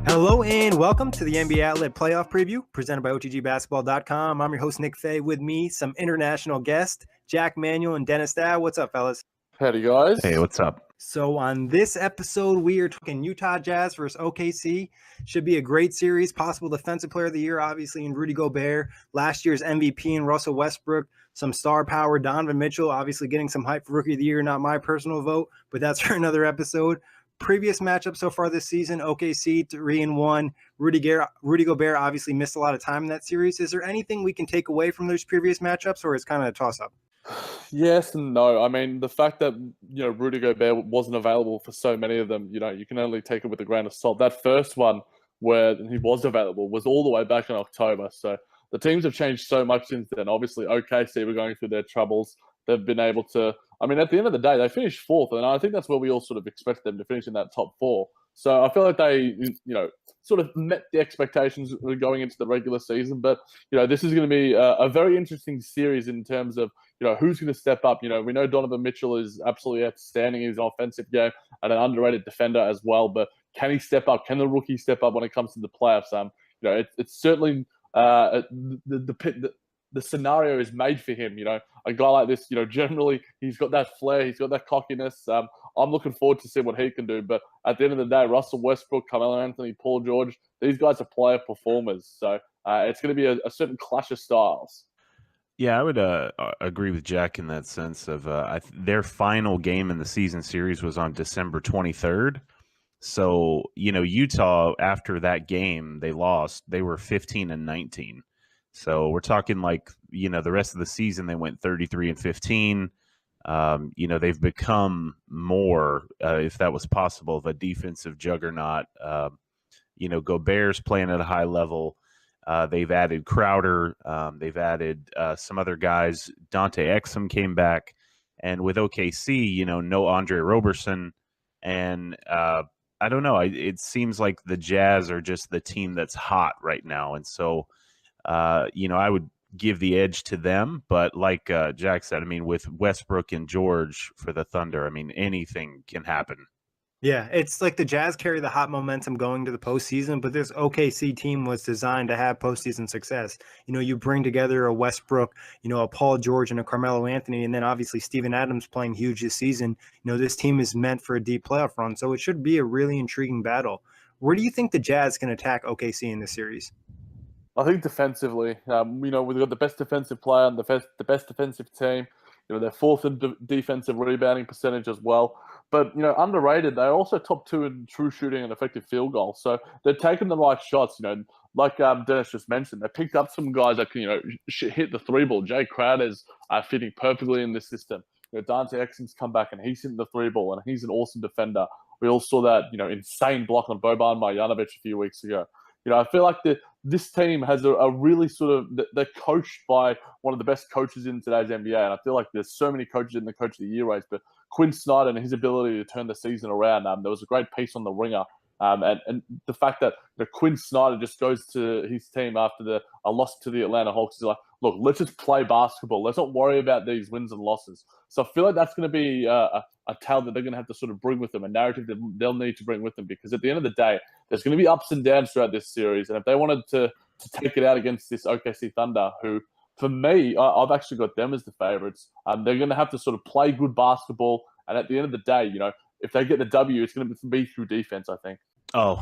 Hello and welcome to the NBA Outlet Playoff Preview presented by OTGBasketball.com. I'm your host, Nick Fay. With me, some international guests, Jac Manuell and Dennis Dow. What's up, fellas? Howdy, guys. Hey, what's up? So on this episode, we are talking Utah Jazz versus OKC. Should be a great series. Possible Defensive Player of the Year, obviously, in Rudy Gobert. Last year's MVP in Russell Westbrook. Some star power, Donovan Mitchell, obviously getting some hype for Rookie of the Year. Not my personal vote, but that's for another episode. Previous matchup so far this season, OKC 3-1. Rudy Gobert obviously missed a lot of time in that series. Is there anything we can take away from those previous matchups, or is kind of a toss-up? Yes and no. I mean, the fact that, Rudy Gobert wasn't available for so many of them, you can only take it with a grain of salt. That first one where he was available was all the way back in October. So the teams have changed so much since then. Obviously, OKC were going through their troubles. They've been able to, at the end of the day, they finished fourth. And I think that's where we all sort of expected them to finish in that top four. So I feel like they, sort of met the expectations going into the regular season. But, this is going to be a very interesting series in terms of, who's going to step up. We know Donovan Mitchell is absolutely outstanding in his offensive game and an underrated defender as well. But can he step up? Can the rookie step up when it comes to the playoffs? It's certainly the scenario is made for him. A guy like this, generally he's got that flair, he's got that cockiness. I'm looking forward to see what he can do. But at the end of the day, Russell Westbrook, Carmelo Anthony, Paul George, these guys are player performers. So it's going to be a certain clash of styles. Yeah, I would agree with Jack in that sense of their final game in the season series was on December 23rd. So, Utah, after that game, they lost. They were 15-19. So we're talking like, the rest of the season, they went 33-15. They've become more, if that was possible, of a defensive juggernaut. Gobert's playing at a high level. They've added Crowder. They've added some other guys. Dante Exum came back. And with OKC, no Andre Roberson. And I don't know. It seems like the Jazz are just the team that's hot right now. And so, I would give the edge to them. But like Jack said, with Westbrook and George for the Thunder, anything can happen. Yeah, it's like the Jazz carry the hot momentum going to the postseason, but this OKC team was designed to have postseason success. You bring together a Westbrook, a Paul George and a Carmelo Anthony, and then obviously Steven Adams playing huge this season. This team is meant for a deep playoff run, so it should be a really intriguing battle. Where do you think the Jazz can attack OKC in this series? I think defensively, we've got the best defensive player and the best defensive team. They're fourth in defensive rebounding percentage as well. But, underrated, they're also top two in true shooting and effective field goal. So they're taking the right shots, like Dennis just mentioned. They picked up some guys that can, hit the three ball. Jay Crowder's fitting perfectly in this system. Dante Exum's come back and he's hitting the three ball and he's an awesome defender. We all saw that, insane block on Boban Marjanovic a few weeks ago. I feel like this team has a really sort of – they're coached by one of the best coaches in today's NBA. And I feel like there's so many coaches in the Coach of the Year race. But Quinn Snyder and his ability to turn the season around, there was a great piece on The Ringer. And the fact that Quinn Snyder just goes to his team after a loss to the Atlanta Hawks is like, look, let's just play basketball. Let's not worry about these wins and losses. So I feel like that's going to be a tale that they're going to have to sort of bring with them, a narrative that they'll need to bring with them, because at the end of the day, there's going to be ups and downs throughout this series. And if they wanted to take it out against this OKC Thunder, who, for me, I've actually got them as the favorites, they're going to have to sort of play good basketball. And at the end of the day, if they get the W, it's going to be through defense, I think. Oh,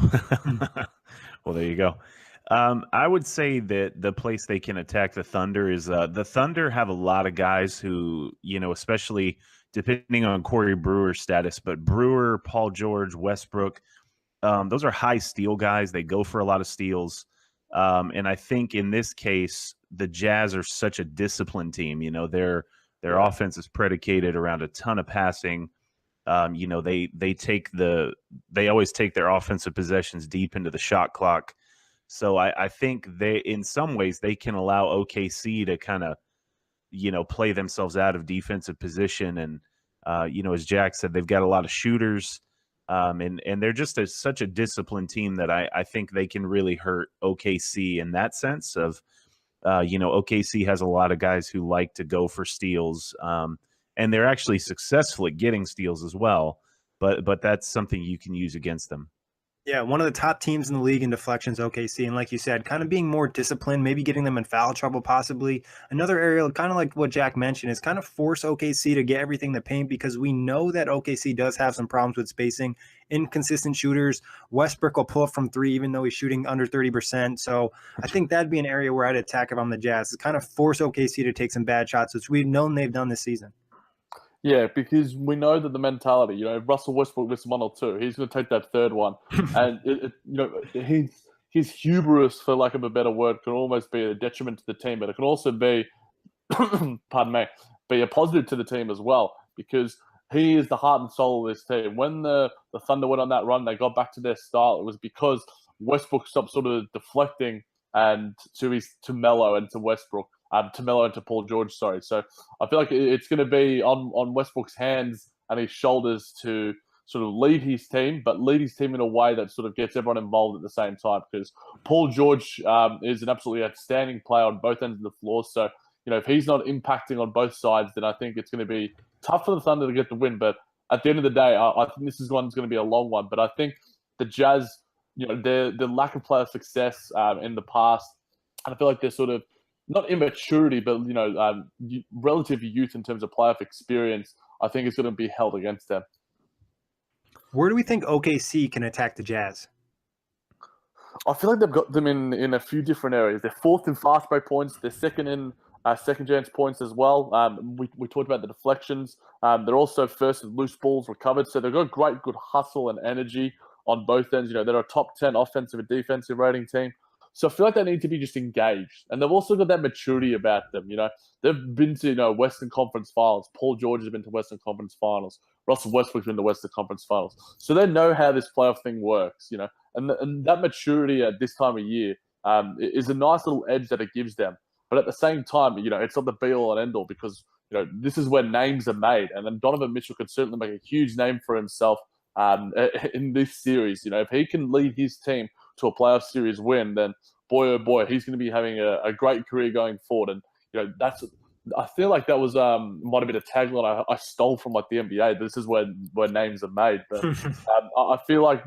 well, there you go. I would say that the place they can attack the Thunder is the Thunder have a lot of guys who, especially depending on Corey Brewer's status, but Brewer, Paul George, Westbrook, those are high steal guys. They go for a lot of steals. And I think in this case, the Jazz are such a disciplined team. Their offense is predicated around a ton of passing. They always take their offensive possessions deep into the shot clock. So I think in some ways they can allow OKC to kind of, play themselves out of defensive position. And, as Jack said, they've got a lot of shooters. And they're just such a disciplined team that I think they can really hurt OKC in that sense of, OKC has a lot of guys who like to go for steals, and they're actually successful at getting steals as well. But that's something you can use against them. Yeah, one of the top teams in the league in deflections, OKC, and like you said, kind of being more disciplined, maybe getting them in foul trouble, possibly. Another area, kind of like what Jack mentioned, is kind of force OKC to get everything in the paint, because we know that OKC does have some problems with spacing, inconsistent shooters. Westbrook will pull up from three, even though he's shooting under 30%. So I think that'd be an area where I'd attack if I'm the Jazz, is kind of force OKC to take some bad shots, which we've known they've done this season. Yeah, because we know that the mentality, if Russell Westbrook misses one or two, he's going to take that third one. And, his hubris, for lack of a better word, can almost be a detriment to the team, but it can also be, pardon me, be a positive to the team as well, because he is the heart and soul of this team. When the Thunder went on that run, they got back to their style. It was because Westbrook stopped sort of deflecting and to Melo and to Westbrook. To Melo and to Paul George, sorry. So I feel like it's going to be on Westbrook's hands and his shoulders to sort of lead his team, but lead his team in a way that sort of gets everyone involved at the same time, because Paul George is an absolutely outstanding player on both ends of the floor. So, if he's not impacting on both sides, then I think it's going to be tough for the Thunder to get the win. But at the end of the day, I think this one's going to be a long one. But I think the Jazz, their lack of player success in the past, and I feel like they're sort of, not immaturity, but relative youth in terms of playoff experience, I think is going to be held against them. Where do we think OKC can attack the Jazz? I feel like they've got them in a few different areas. They're fourth in fast break points. They're second in second chance points as well. We talked about the deflections. They're also first in loose balls recovered. So they've got great, good hustle and energy on both ends. They're a top 10 offensive and defensive rating team. So I feel like they need to be just engaged. And they've also got that maturity about them. They've been to, Western Conference Finals. Paul George has been to Western Conference Finals. Russell Westbrook's been to Western Conference Finals. So they know how this playoff thing works, And that maturity at this time of year is a nice little edge that it gives them. But at the same time, it's not the be-all and end-all, because, this is where names are made. And then Donovan Mitchell could certainly make a huge name for himself in this series. If he can lead his team to a playoff series win, then boy, oh boy, he's going to be having a great career going forward. And, I feel like that was might have been a tagline I stole from the NBA. This is where names are made. But I feel like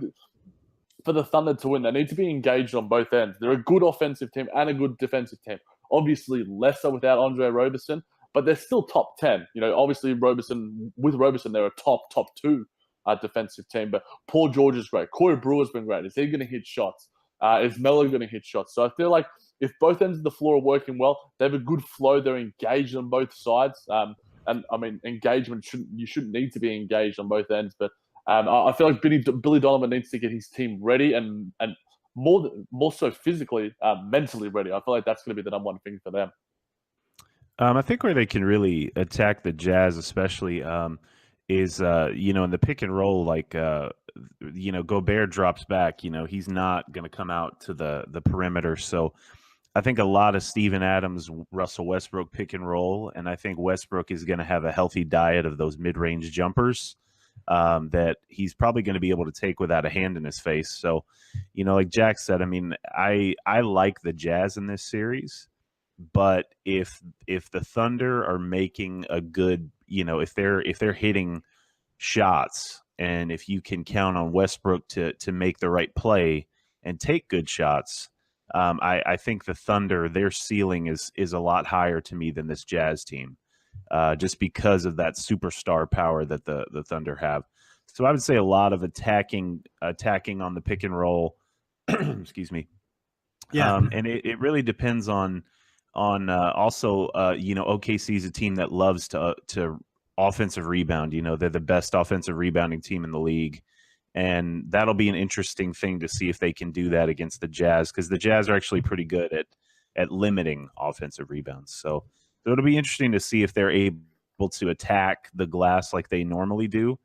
for the Thunder to win, they need to be engaged on both ends. They're a good offensive team and a good defensive team. Obviously, lesser without Andre Roberson, but they're still top 10. Obviously, with Roberson, they're a top 2 defensive team. But Paul George is great. Corey Brewer's been great. Is he going to hit shots? Is Melo going to hit shots? So I feel like if both ends of the floor are working well, they have a good flow. They're engaged on both sides. And I mean, engagement you shouldn't need to be engaged on both ends. But I feel like Billy Donovan needs to get his team ready and more so physically, mentally ready. I feel like that's going to be the number one thing for them. I think where they can really attack the Jazz, especially, is in the pick and roll, Gobert drops back. He's not going to come out to the perimeter. So I think a lot of Steven Adams, Russell Westbrook pick and roll, and I think Westbrook is going to have a healthy diet of those mid-range jumpers that he's probably going to be able to take without a hand in his face. So, like Jack said, I mean, I like the Jazz in this series, but if the Thunder are making a good, if they're hitting shots, and if you can count on Westbrook to make the right play and take good shots, I think the Thunder, their ceiling is a lot higher to me than this Jazz team, just because of that superstar power that the Thunder have. So I would say a lot of attacking on the pick and roll. Excuse me. Yeah, and it really depends on also OKC is a team that loves to offensive rebound. They're the best offensive rebounding team in the league. And that'll be an interesting thing to see if they can do that against the Jazz, because the Jazz are actually pretty good at limiting offensive rebounds. So it'll be interesting to see if they're able to attack the glass like they normally do,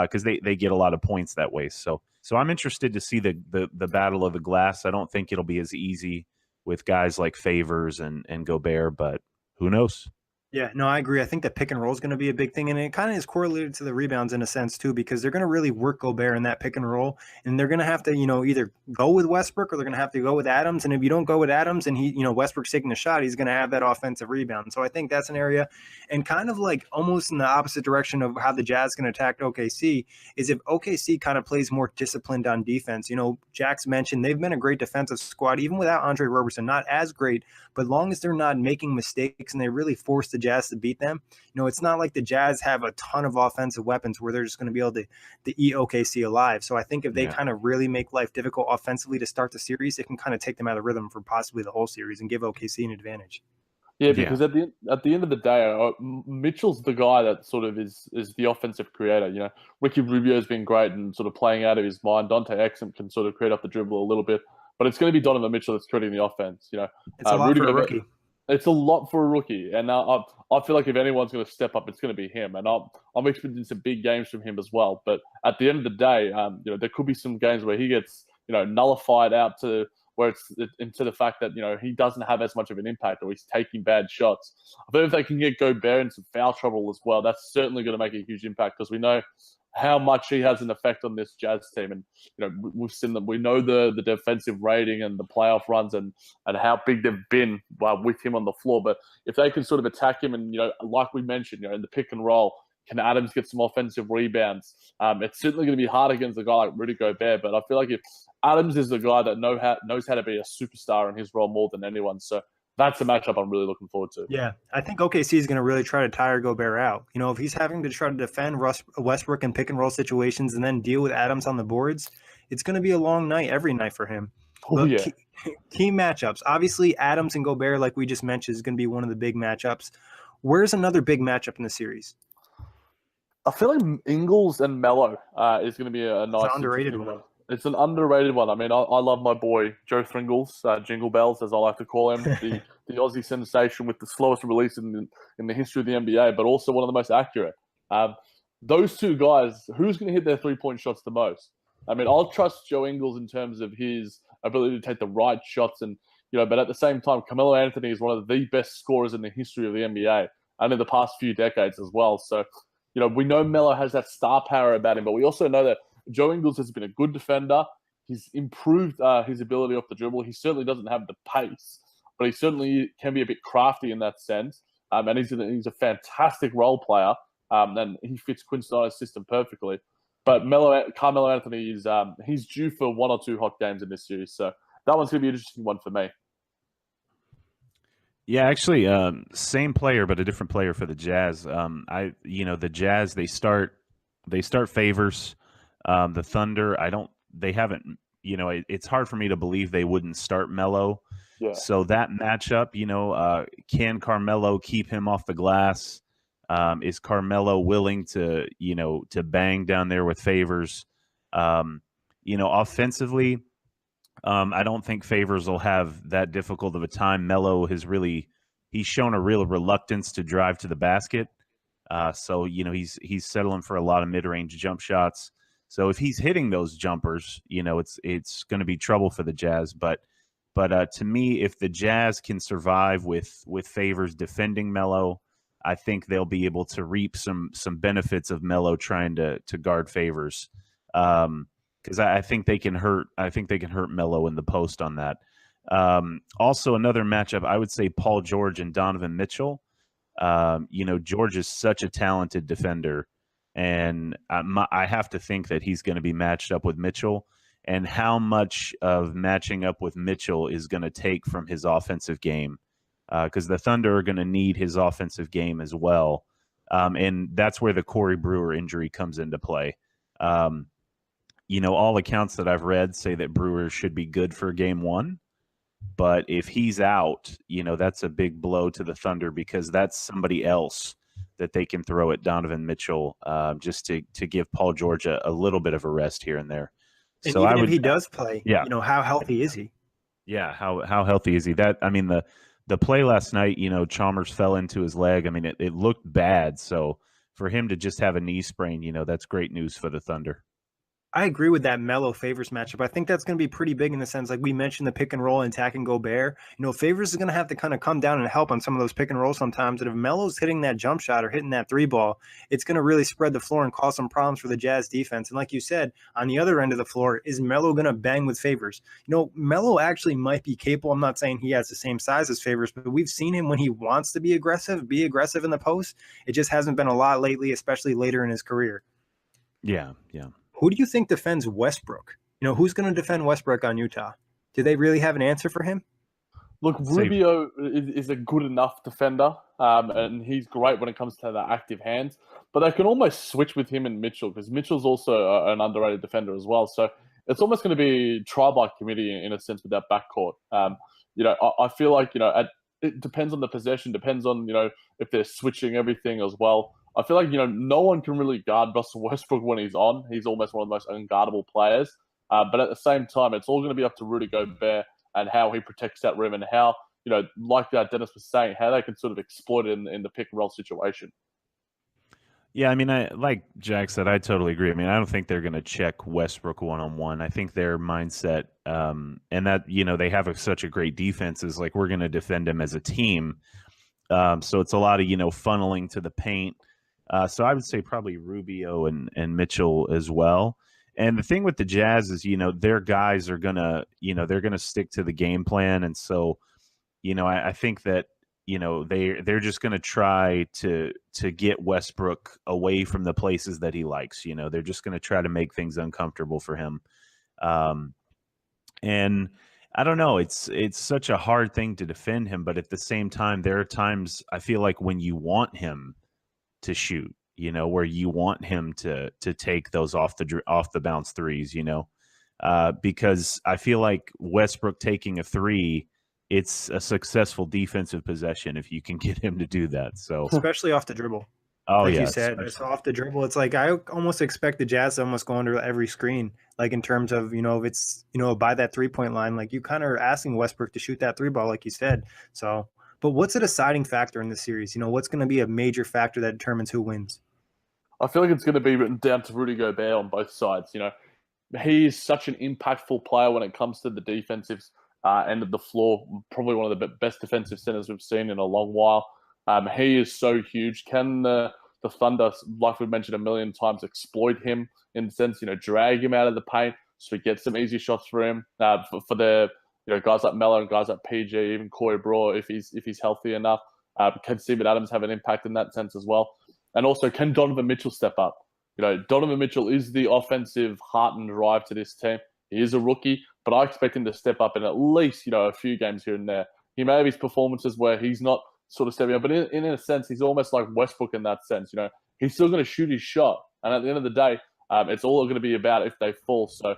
because they get a lot of points that way. So I'm interested to see the battle of the glass. I don't think it'll be as easy with guys like Favors and Gobert, but who knows? Yeah, no, I agree. I think that pick and roll is going to be a big thing, and it kind of is correlated to the rebounds in a sense too, because they're going to really work Gobert in that pick and roll, and they're going to have to, either go with Westbrook or they're going to have to go with Adams. And if you don't go with Adams, and Westbrook's taking a shot, he's going to have that offensive rebound. So I think that's an area, and kind of like almost in the opposite direction of how the Jazz can attack OKC is if OKC kind of plays more disciplined on defense. Jack's mentioned they've been a great defensive squad, even without Andre Roberson, not as great, but long as they're not making mistakes and they really force the Jazz to beat them, it's not like the Jazz have a ton of offensive weapons where they're just going to be able to eat OKC alive. So I think if they kind of really make life difficult offensively to start the series, it can kind of take them out of rhythm for possibly the whole series and give OKC an advantage. Yeah, because at the end of the day, Mitchell's the guy that sort of is the offensive creator. Ricky Rubio's been great and sort of playing out of his mind. Dante Exum can sort of create off the dribble a little bit, but it's going to be Donovan Mitchell that's creating the offense. It's a lot for a rookie. It's a lot for a rookie, and I feel like if anyone's going to step up, it's going to be him. And I'm expecting some big games from him as well. But at the end of the day, there could be some games where he gets nullified out to where it's into the fact that he doesn't have as much of an impact or he's taking bad shots. I bet if they can get Gobert in some foul trouble as well, that's certainly going to make a huge impact because we know how much he has an effect on this Jazz team. And, we've seen them. We know the defensive rating and the playoff runs and how big they've been with him on the floor. But if they can sort of attack him and, like we mentioned, in the pick and roll, can Adams get some offensive rebounds? It's certainly going to be hard against a guy like Rudy Gobert. But I feel like if Adams is the guy that knows how to be a superstar in his role more than anyone. So that's a matchup I'm really looking forward to. Yeah, I think OKC is going to really try to tire Gobert out. If he's having to try to defend Westbrook in pick and roll situations and then deal with Adams on the boards, it's going to be a long night every night for him. Key matchups. Obviously, Adams and Gobert, like we just mentioned, is going to be one of the big matchups. Where's another big matchup in the series? I feel like Ingles and Melo is going to be a nice underrated one. It's an underrated one. I mean, I love my boy Joe Thringles, Jingle Bells, as I like to call him, the Aussie sensation with the slowest release in the history of the NBA, but also one of the most accurate. Those two guys, who's going to hit their three-point shots the most? I mean, I'll trust Joe Ingles in terms of his ability to take the right shots, and but at the same time, Carmelo Anthony is one of the best scorers in the history of the NBA and in the past few decades as well. So, we know Melo has that star power about him, but we also know that Joe Ingles has been a good defender. He's improved his ability off the dribble. He certainly doesn't have the pace, but he certainly can be a bit crafty in that sense. And he's a fantastic role player, and he fits Quinn Snyder's system perfectly. But Carmelo Anthony is he's due for one or two hot games in this series, so that one's going to be an interesting one for me. Yeah, actually, same player but a different player for the Jazz. The Jazz they start Favors. The Thunder, they haven't, it's hard for me to believe they wouldn't start Melo. Yeah. So that matchup, can Carmelo keep him off the glass? Is Carmelo willing to bang down there with Favors? Offensively, I don't think Favors will have that difficult of a time. Melo he's shown a real reluctance to drive to the basket. So he's settling for a lot of mid-range jump shots. So if he's hitting those jumpers, it's going to be trouble for the Jazz. But to me, if the Jazz can survive with Favors defending Melo, I think they'll be able to reap some benefits of Melo trying to guard Favors. Because I think they can hurt. I think they can hurt Melo in the post on that. Also, another matchup, I would say Paul George and Donovan Mitchell. George is such a talented defender. And I have to think that he's going to be matched up with Mitchell. And how much of matching up with Mitchell is going to take from his offensive game. Because the Thunder are going to need his offensive game as well. And that's where the Corey Brewer injury comes into play. All accounts that I've read say that Brewer should be good for game one. But if he's out, that's a big blow to the Thunder because that's somebody else that they can throw at Donovan Mitchell just to give Paul George a little bit of a rest here and there. And so even if he does play, how healthy is he? Yeah, how healthy is he? The play last night, Chalmers fell into his leg. I mean, it looked bad. So for him to just have a knee sprain, that's great news for the Thunder. I agree with that Melo Favors matchup. I think that's going to be pretty big in the sense, like we mentioned, the pick and roll and attacking Gobert. Favors is going to have to kind of come down and help on some of those pick and rolls sometimes. And if Melo's hitting that jump shot or hitting that three ball, it's going to really spread the floor and cause some problems for the Jazz defense. And like you said, on the other end of the floor, is Melo going to bang with Favors? Melo actually might be capable. I'm not saying he has the same size as Favors, but we've seen him when he wants to be aggressive in the post. It just hasn't been a lot lately, especially later in his career. Yeah. Who do you think defends Westbrook? Who's going to defend Westbrook on Utah? Do they really have an answer for him? Look, Rubio is a good enough defender, and he's great when it comes to the active hands. But they can almost switch with him and Mitchell, because Mitchell's also an underrated defender as well. So it's almost going to be trial by committee in a sense with that backcourt. I feel like it depends on the possession, depends on if they're switching everything as well. I feel like no one can really guard Russell Westbrook when he's on. He's almost one of the most unguardable players. But at the same time, it's all going to be up to Rudy Gobert and how he protects that rim, and how, like Dennis was saying, how they can sort of exploit it in the pick and roll situation. Yeah, I mean, like Jack said, I totally agree. I mean, I don't think they're going to check Westbrook one-on-one. I think their mindset, and that, they have such a great defense, is like, we're going to defend him as a team. So it's a lot of, funneling to the paint. So I would say probably Rubio and Mitchell as well. And the thing with the Jazz is, their guys are gonna, they're gonna stick to the game plan, and so, I think that they're just gonna try to get Westbrook away from the places that he likes. They're just gonna try to make things uncomfortable for him. And I don't know, it's such a hard thing to defend him, but at the same time, there are times I feel like when you want him to shoot, where you want him to take those off the bounce threes, because I feel like Westbrook taking a three, it's a successful defensive possession if you can get him to do that. So especially off the dribble. Oh, like yeah, you said, it's off the dribble. It's like I almost expect the Jazz to almost go under every screen, like in terms of, if it's, by that 3-point line, like you kind of are asking Westbrook to shoot that three ball, like you said. So, but what's a deciding factor in this series? What's going to be a major factor that determines who wins? I feel like it's going to be written down to Rudy Gobert on both sides. He is such an impactful player when it comes to the defensive end of the floor. Probably one of the best defensive centers we've seen in a long while. He is so huge. Can the Thunder, like we've mentioned a million times, exploit him in the sense, drag him out of the paint so we get some easy shots for him? For the guys like Melo and guys like PG, even Corey Brewer, if he's healthy enough. Can Steven Adams have an impact in that sense as well? And also, can Donovan Mitchell step up? Donovan Mitchell is the offensive heart and drive to this team. He is a rookie, but I expect him to step up in at least, a few games here and there. He may have his performances where he's not sort of stepping up, but in a sense, he's almost like Westbrook in that sense. He's still going to shoot his shot. And at the end of the day, it's all going to be about if they fall. So,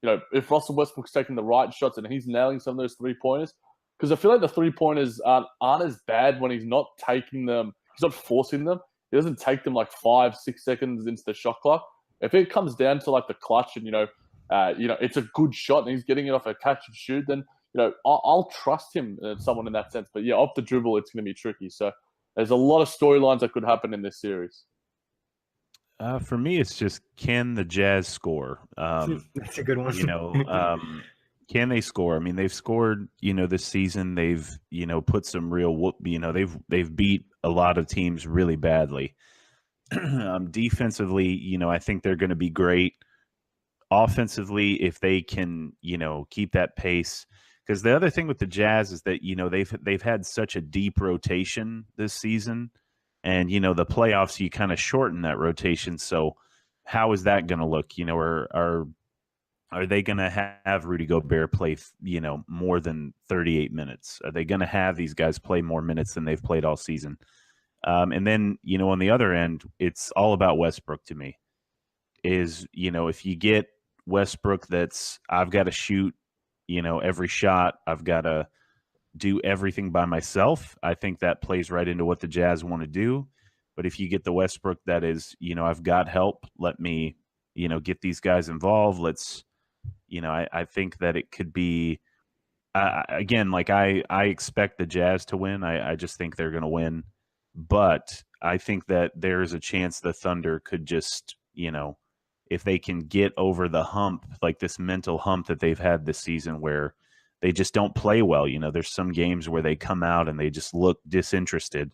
if Russell Westbrook's taking the right shots and he's nailing some of those three-pointers, because I feel like the three-pointers aren't as bad when he's not taking them, he's not forcing them. He doesn't take them like 5-6 seconds into the shot clock. If it comes down to like the clutch and, it's a good shot and he's getting it off a catch and shoot, then, I'll trust him, someone in that sense. But yeah, off the dribble, it's going to be tricky. So there's a lot of storylines that could happen in this series. For me, it's just, can the Jazz score? That's a good one. Can they score? I mean, they've scored, this season. They've, put some real, they've beat a lot of teams really badly. Defensively, I think they're going to be great. Offensively, if they can, keep that pace. Because the other thing with the Jazz is that, they've had such a deep rotation this season. And, the playoffs, you kind of shorten that rotation. So how is that going to look? Are they going to have Rudy Gobert play, more than 38 minutes? Are they going to have these guys play more minutes than they've played all season? And then, on the other end, it's all about Westbrook to me. Is, if you get Westbrook I've got to shoot, every shot, I've got to do everything by myself, I think that plays right into what the Jazz want to do. But if you get the Westbrook that is, I've got help, let me, get these guys involved. Let's, I think that it could be, again, like I expect the Jazz to win. I just think they're going to win. But I think that there's a chance the Thunder could just, if they can get over the hump, like this mental hump that they've had this season where they just don't play well. There's some games where they come out and they just look disinterested.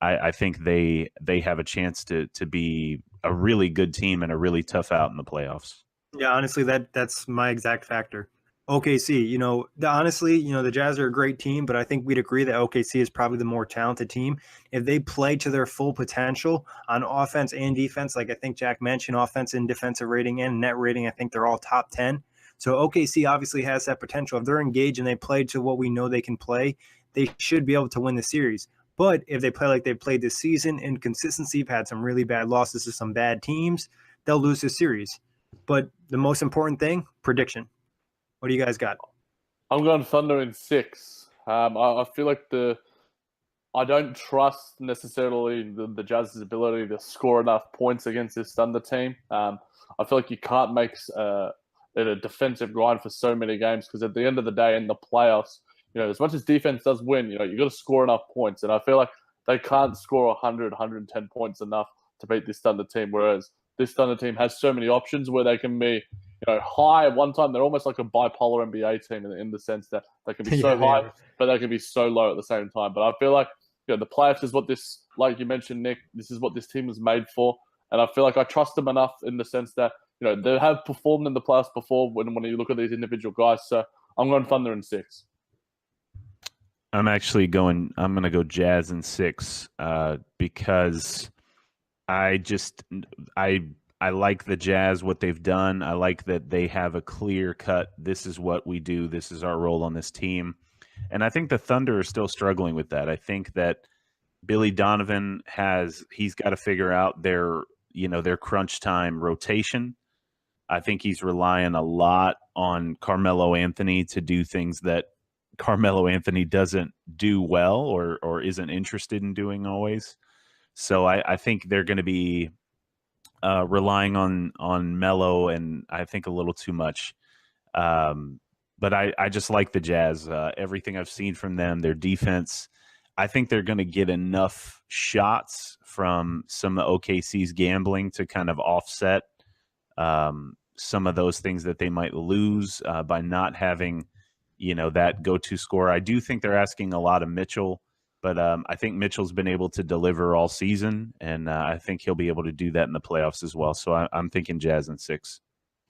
I think they have a chance to be a really good team and a really tough out in the playoffs. Yeah, honestly, that's my exact factor. OKC, honestly, the Jazz are a great team, but I think we'd agree that OKC is probably the more talented team. If they play to their full potential on offense and defense, like I think Jack mentioned, offense and defensive rating and net rating, I think they're all top 10. So OKC obviously has that potential. If they're engaged and they play to what we know they can play, they should be able to win the series. But if they play like they've played this season, inconsistency, have had some really bad losses to some bad teams, they'll lose the series. But the most important thing, prediction. What do you guys got? I'm going Thunder in 6. I feel like I don't trust necessarily the Jazz's ability to score enough points against this Thunder team. I feel like you can't make it a defensive grind for so many games because at the end of the day in the playoffs, as much as defense does win, you've got to score enough points. And I feel like they can't score 100, 110 points enough to beat this Thunder team, whereas this Thunder team has so many options where they can be high at one time. They're almost like a bipolar NBA team in the sense that they can be so high, but they can be so low at the same time. But I feel like the playoffs is what this, like you mentioned, Nick, this is what this team was made for. And I feel like I trust them enough in the sense that, they have performed in the playoffs before when you look at these individual guys. So I'm going Thunder in 6. I'm going to go Jazz in 6 because I like the Jazz, what they've done. I like that they have a clear cut. This is what we do. This is our role on this team. And I think the Thunder are still struggling with that. I think that Billy Donovan he's got to figure out their crunch time rotation. I think he's relying a lot on Carmelo Anthony to do things that Carmelo Anthony doesn't do well or isn't interested in doing always. So I think they're going to be relying on Melo, and I think a little too much. But I just like the Jazz. Everything I've seen from them, their defense, I think they're going to get enough shots from some of OKC's gambling to kind of offset some of those things that they might lose by not having, that go-to scorer. I do think they're asking a lot of Mitchell, but I think Mitchell's been able to deliver all season, and I think he'll be able to do that in the playoffs as well. So I'm thinking Jazz in 6.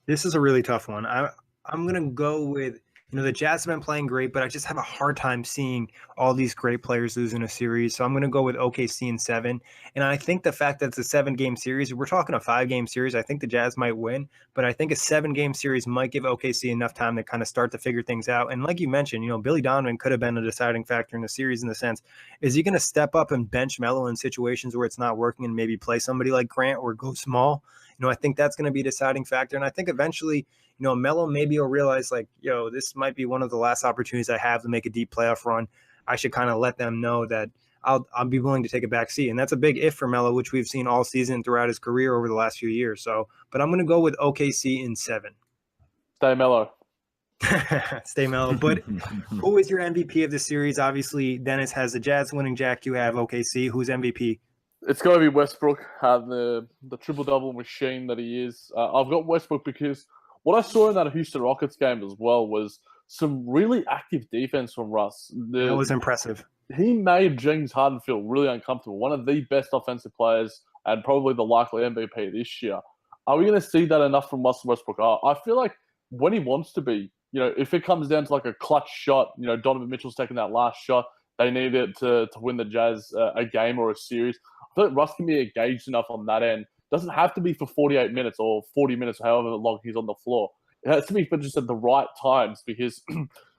This is a really tough one. I'm going to go with, the Jazz have been playing great, but I just have a hard time seeing all these great players losing a series. So I'm going to go with OKC in 7. And I think the fact that it's a 7-game series, we're talking a 5-game series, I think the Jazz might win, but I think a 7-game series might give OKC enough time to kind of start to figure things out. And like you mentioned, Billy Donovan could have been a deciding factor in the series in the sense, is he going to step up and bench Melo in situations where it's not working and maybe play somebody like Grant or go small? I think that's going to be a deciding factor. And I think eventually, Melo maybe will realize this might be one of the last opportunities I have to make a deep playoff run. I should kind of let them know that I'll be willing to take a back seat. And that's a big if for Melo, which we've seen all season throughout his career over the last few years. So, but I'm going to go with OKC in 7. Stay Melo. Stay Melo. But who is your MVP of the series? Obviously, Dennis has the Jazz winning. Jack, you have OKC. Who's MVP? It's got to be Westbrook, the triple-double machine that he is. I've got Westbrook because what I saw in that Houston Rockets game as well was some really active defense from Russ. That was impressive. He made James Harden feel really uncomfortable. One of the best offensive players and probably the likely MVP this year. Are we going to see that enough from Russell Westbrook? I feel like when he wants to be, if it comes down to like a clutch shot, Donovan Mitchell's taking that last shot, they need it to win the Jazz a game or a series. I feel like Russ can be engaged enough on that end. Doesn't have to be for 48 minutes or 40 minutes, however long he's on the floor. It has to be for just at the right times because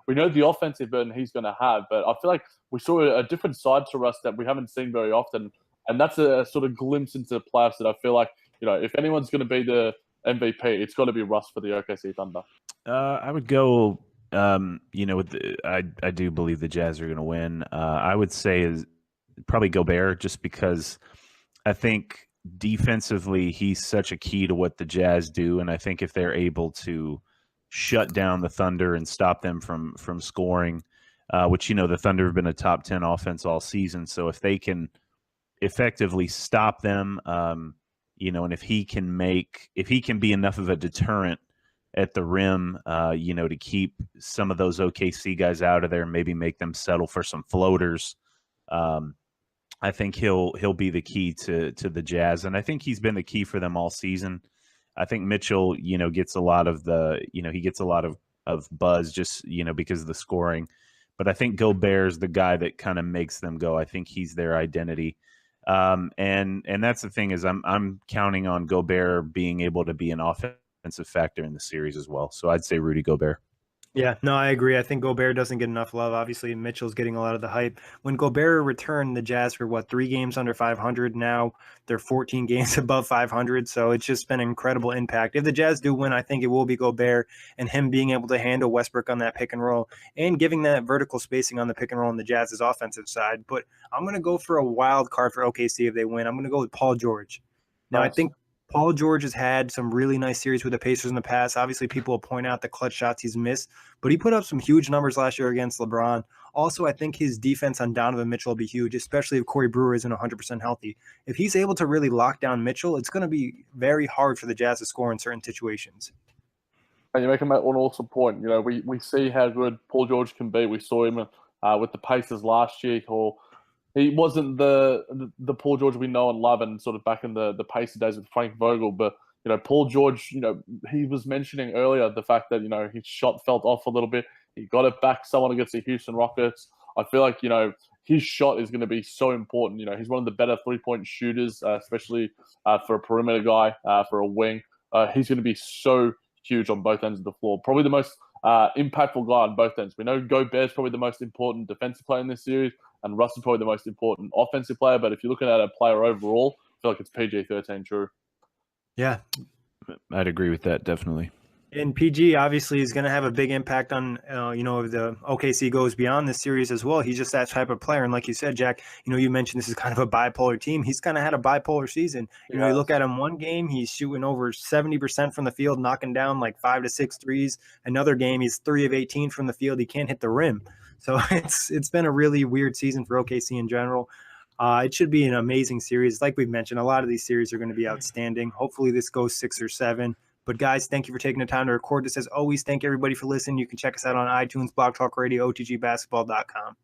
we know the offensive burden he's going to have. But I feel like we saw a different side to Russ that we haven't seen very often. And that's a sort of glimpse into the playoffs that I feel like, if anyone's going to be the MVP, it's got to be Russ for the OKC Thunder. I would go, I do believe the Jazz are going to win. I would say is probably Gobert just because I think defensively he's such a key to what the Jazz do. And I think if they're able to shut down the Thunder and stop them from scoring, which, the Thunder have been a top 10 offense all season. So if they can effectively stop them, And if he can be enough of a deterrent at the rim, to keep some of those OKC guys out of there, and maybe make them settle for some floaters. I think he'll be the key to the Jazz, and I think he's been the key for them all season. I think Mitchell, gets a lot of of buzz just because of the scoring, but I think Gobert's the guy that kind of makes them go. I think he's their identity, and that's the thing is I'm counting on Gobert being able to be an offensive factor in the series as well. So I'd say Rudy Gobert. Yeah, no, I agree. I think Gobert doesn't get enough love. Obviously, Mitchell's getting a lot of the hype. When Gobert returned, the Jazz were 3 games under 500. Now they're 14 games above 500. So it's just been an incredible impact. If the Jazz do win, I think it will be Gobert and him being able to handle Westbrook on that pick and roll and giving that vertical spacing on the pick and roll on the Jazz's offensive side. But I'm going to go for a wild card for OKC if they win. I'm going to go with Paul George. Now, Nice. I think Paul George has had some really nice series with the Pacers in the past. Obviously, people will point out the clutch shots he's missed, but he put up some huge numbers last year against LeBron. Also, I think his defense on Donovan Mitchell will be huge, especially if Corey Brewer isn't 100% healthy. If he's able to really lock down Mitchell, it's going to be very hard for the Jazz to score in certain situations. And you make an awesome point. We see how good Paul George can be. We saw him with the Pacers last year. He wasn't the Paul George we know and love, and sort of back in the Pacer days with Frank Vogel. But Paul George, he was mentioning earlier the fact that his shot felt off a little bit. He got it back somewhat against the Houston Rockets. I feel like his shot is going to be so important. He's one of the better 3-point shooters, especially for a perimeter guy, for a wing. He's going to be so huge on both ends of the floor. Probably the most impactful guy on both ends. We know Gobert's probably the most important defensive player in this series, and Russ is probably the most important offensive player. But if you're looking at a player overall, I feel like it's PG-13 true. Yeah. I'd agree with that, definitely. And PG obviously is going to have a big impact on, if the OKC goes beyond this series as well. He's just that type of player. And like you said, Jack, you mentioned this is kind of a bipolar team. He's kind of had a bipolar season. You look at him one game, he's shooting over 70% from the field, knocking down 5 to 6 threes. Another game, he's 3 of 18 from the field. He can't hit the rim. So it's been a really weird season for OKC in general. It should be an amazing series. Like we've mentioned, a lot of these series are going to be outstanding. Hopefully this goes 6 or 7. But guys, thank you for taking the time to record this. As always, thank everybody for listening. You can check us out on iTunes, Blog Talk Radio, OTGBasketball.com.